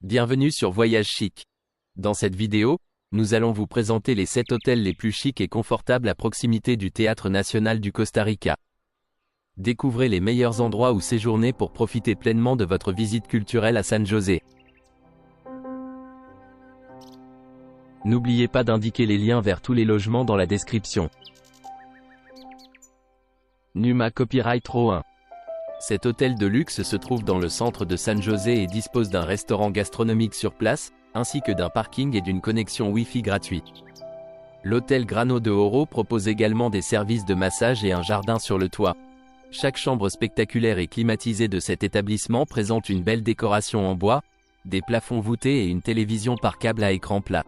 Bienvenue sur Voyage Chic. Dans cette vidéo, nous allons vous présenter les 7 hôtels les plus chics et confortables à proximité du Théâtre National du Costa Rica. Découvrez les meilleurs endroits où séjourner pour profiter pleinement de votre visite culturelle à San José. N'oubliez pas d'indiquer les liens vers tous les logements dans la description. Numa Copyright Row 1. Cet hôtel de luxe se trouve dans le centre de San José et dispose d'un restaurant gastronomique sur place, ainsi que d'un parking et d'une connexion Wi-Fi gratuite. L'hôtel Grano de Oro propose également des services de massage et un jardin sur le toit. Chaque chambre spectaculaire et climatisée de cet établissement présente une belle décoration en bois, des plafonds voûtés et une télévision par câble à écran plat.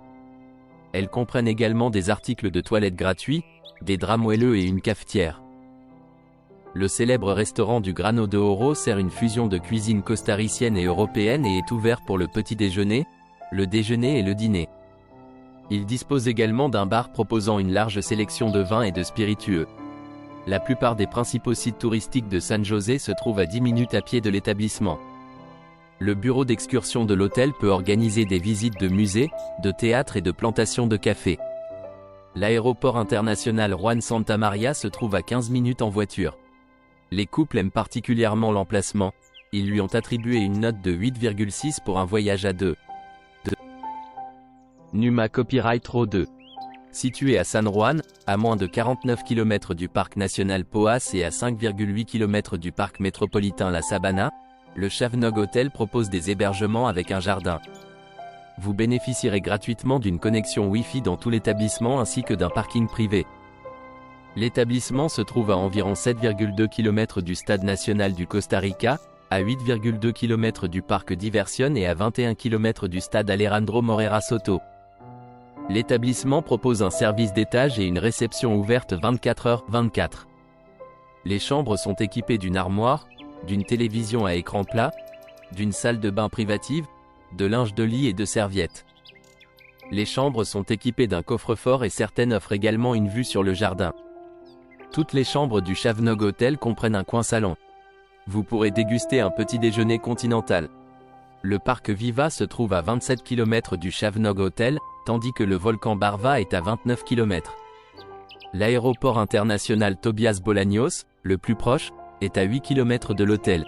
Elles comprennent également des articles de toilette gratuits, des draps moelleux et une cafetière. Le célèbre restaurant du Grano de Oro sert une fusion de cuisine costaricienne et européenne et est ouvert pour le petit déjeuner, le déjeuner et le dîner. Il dispose également d'un bar proposant une large sélection de vins et de spiritueux. La plupart des principaux sites touristiques de San José se trouvent à 10 minutes à pied de l'établissement. Le bureau d'excursion de l'hôtel peut organiser des visites de musées, de théâtres et de plantations de café. L'aéroport international Juan Santa Maria se trouve à 15 minutes en voiture. Les couples aiment particulièrement l'emplacement, ils lui ont attribué une note de 8,6 pour un voyage à deux. Numa Copyright Row 2. Situé à San Juan, à moins de 49 km du parc national Poás et à 5,8 km du parc métropolitain La Sabana, le Chavnog Hotel propose des hébergements avec un jardin. Vous bénéficierez gratuitement d'une connexion Wi-Fi dans tout l'établissement ainsi que d'un parking privé. L'établissement se trouve à environ 7,2 km du Stade national du Costa Rica, à 8,2 km du parc Diversion et à 21 km du stade Alejandro Morera Soto. L'établissement propose un service d'étage et une réception ouverte 24h/24. Les chambres sont équipées d'une armoire, d'une télévision à écran plat, d'une salle de bain privative, de linge de lit et de serviettes. Les chambres sont équipées d'un coffre-fort et certaines offrent également une vue sur le jardin. Toutes les chambres du Chavnog Hotel comprennent un coin salon. Vous pourrez déguster un petit déjeuner continental. Le parc Viva se trouve à 27 km du Chavnog Hotel, tandis que le volcan Barva est à 29 km. L'aéroport international Tobias Bolaños, le plus proche, est à 8 km de l'hôtel.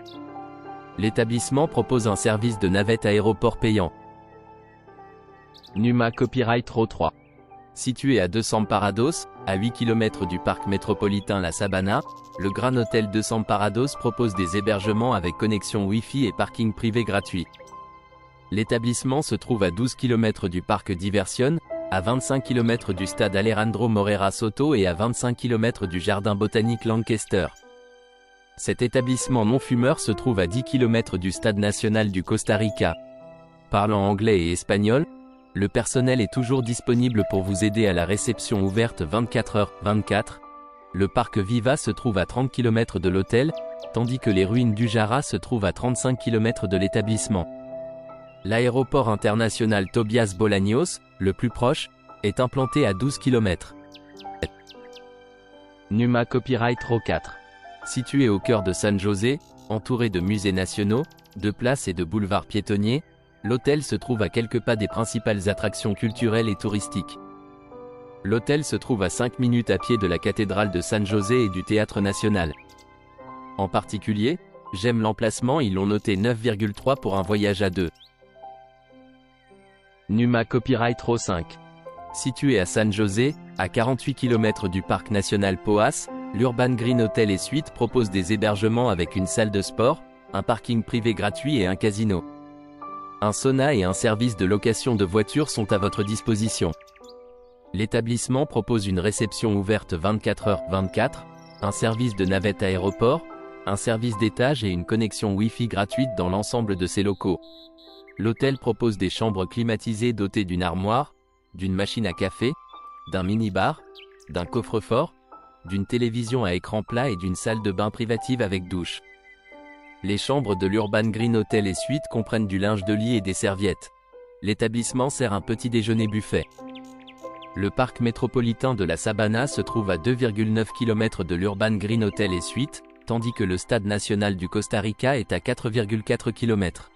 L'établissement propose un service de navette aéroport payant. Numa Copyright Row 3. Situé à Desamparados, à 8 km du parc métropolitain La Sabana, le Gran Hotel Desamparados propose des hébergements avec connexion Wi-Fi et parking privé gratuit. L'établissement se trouve à 12 km du parc Diversion, à 25 km du stade Alejandro Morera Soto et à 25 km du jardin botanique Lancaster. Cet établissement non-fumeur se trouve à 10 km du stade national du Costa Rica. Parlant anglais et espagnol, le personnel est toujours disponible pour vous aider à la réception ouverte 24h/24. Le parc Viva se trouve à 30 km de l'hôtel, tandis que les ruines du Jara se trouvent à 35 km de l'établissement. L'aéroport international Tobias Bolaños, le plus proche, est implanté à 12 km. Numa Copyright Row 4. Situé au cœur de San José, entouré de musées nationaux, de places et de boulevards piétonniers, l'hôtel se trouve à quelques pas des principales attractions culturelles et touristiques. L'hôtel se trouve à 5 minutes à pied de la cathédrale de San José et du Théâtre National. En particulier, j'aime l'emplacement, ils l'ont noté 9,3 pour un voyage à deux. Numa Copyright Row 5. Situé à San José, à 48 km du parc national Poás, l'Urban Green Hotel et Suites propose des hébergements avec une salle de sport, un parking privé gratuit et un casino. Un sauna et un service de location de voitures sont à votre disposition. L'établissement propose une réception ouverte 24h/24, un service de navette aéroport, un service d'étage et une connexion Wi-Fi gratuite dans l'ensemble de ses locaux. L'hôtel propose des chambres climatisées dotées d'une armoire, d'une machine à café, d'un mini-bar, d'un coffre-fort, d'une télévision à écran plat et d'une salle de bain privative avec douche. Les chambres de l'Urban Green Hotel et Suites comprennent du linge de lit et des serviettes. L'établissement sert un petit déjeuner buffet. Le parc métropolitain de La Sabana se trouve à 2,9 km de l'Urban Green Hotel et Suites, tandis que le stade national du Costa Rica est à 4,4 km.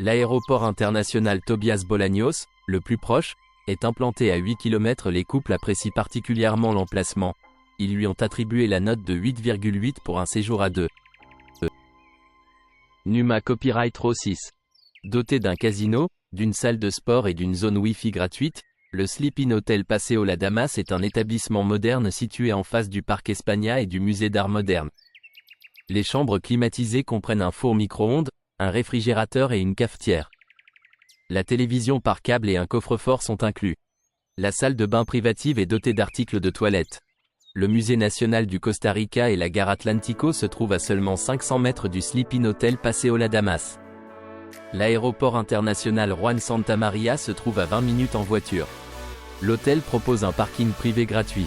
L'aéroport international Tobias Bolaños, le plus proche, est implanté à 8 km. Les couples apprécient particulièrement l'emplacement. Ils lui ont attribué la note de 8,8 pour un séjour à deux. Numa Copyright Row 6. Doté d'un casino, d'une salle de sport et d'une zone Wi-Fi gratuite, le Sleep-In Hotel Paseo La Damas est un établissement moderne situé en face du parc España et du musée d'art moderne. Les chambres climatisées comprennent un four micro-ondes, un réfrigérateur et une cafetière. La télévision par câble et un coffre-fort sont inclus. La salle de bain privative est dotée d'articles de toilette. Le musée national du Costa Rica et la gare Atlántico se trouvent à seulement 500 mètres du Sleep-In Hotel Paseo La Damas. L'aéroport international Juan Santa Maria se trouve à 20 minutes en voiture. L'hôtel propose un parking privé gratuit.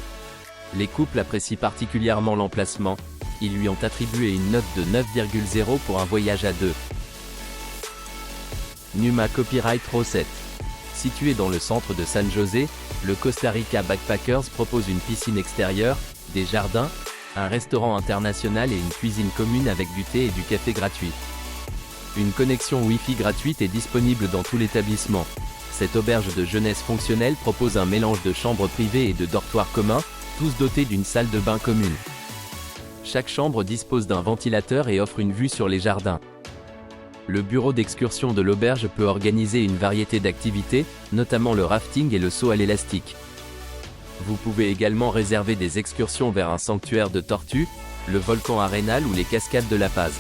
Les couples apprécient particulièrement l'emplacement. Ils lui ont attribué une note de 9,0 pour un voyage à deux. Numa Copyright Row 7. Situé dans le centre de San José, le Costa Rica Backpackers propose une piscine extérieure, des jardins, un restaurant international et une cuisine commune avec du thé et du café gratuit. Une connexion Wi-Fi gratuite est disponible dans tout l'établissement. Cette auberge de jeunesse fonctionnelle propose un mélange de chambres privées et de dortoirs communs, tous dotés d'une salle de bain commune. Chaque chambre dispose d'un ventilateur et offre une vue sur les jardins. Le bureau d'excursion de l'auberge peut organiser une variété d'activités, notamment le rafting et le saut à l'élastique. Vous pouvez également réserver des excursions vers un sanctuaire de tortues, le volcan Arenal ou les cascades de La Paz.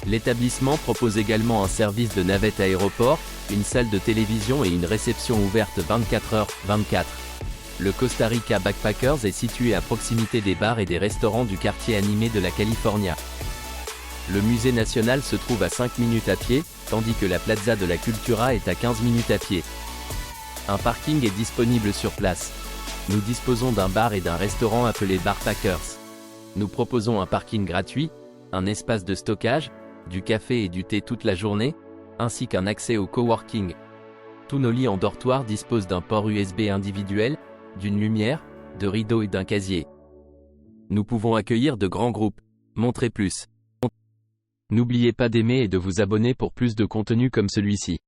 L'établissement propose également un service de navette aéroport, une salle de télévision et une réception ouverte 24h/24. Le Costa Rica Backpackers est situé à proximité des bars et des restaurants du quartier animé de la California. Le musée national se trouve à 5 minutes à pied, tandis que la Plaza de la Cultura est à 15 minutes à pied. Un parking est disponible sur place. Nous disposons d'un bar et d'un restaurant appelé Bar Packers. Nous proposons un parking gratuit, un espace de stockage, du café et du thé toute la journée, ainsi qu'un accès au coworking. Tous nos lits en dortoir disposent d'un port USB individuel, d'une lumière, de rideaux et d'un casier. Nous pouvons accueillir de grands groupes. Montrez plus. N'oubliez pas d'aimer et de vous abonner pour plus de contenu comme celui-ci.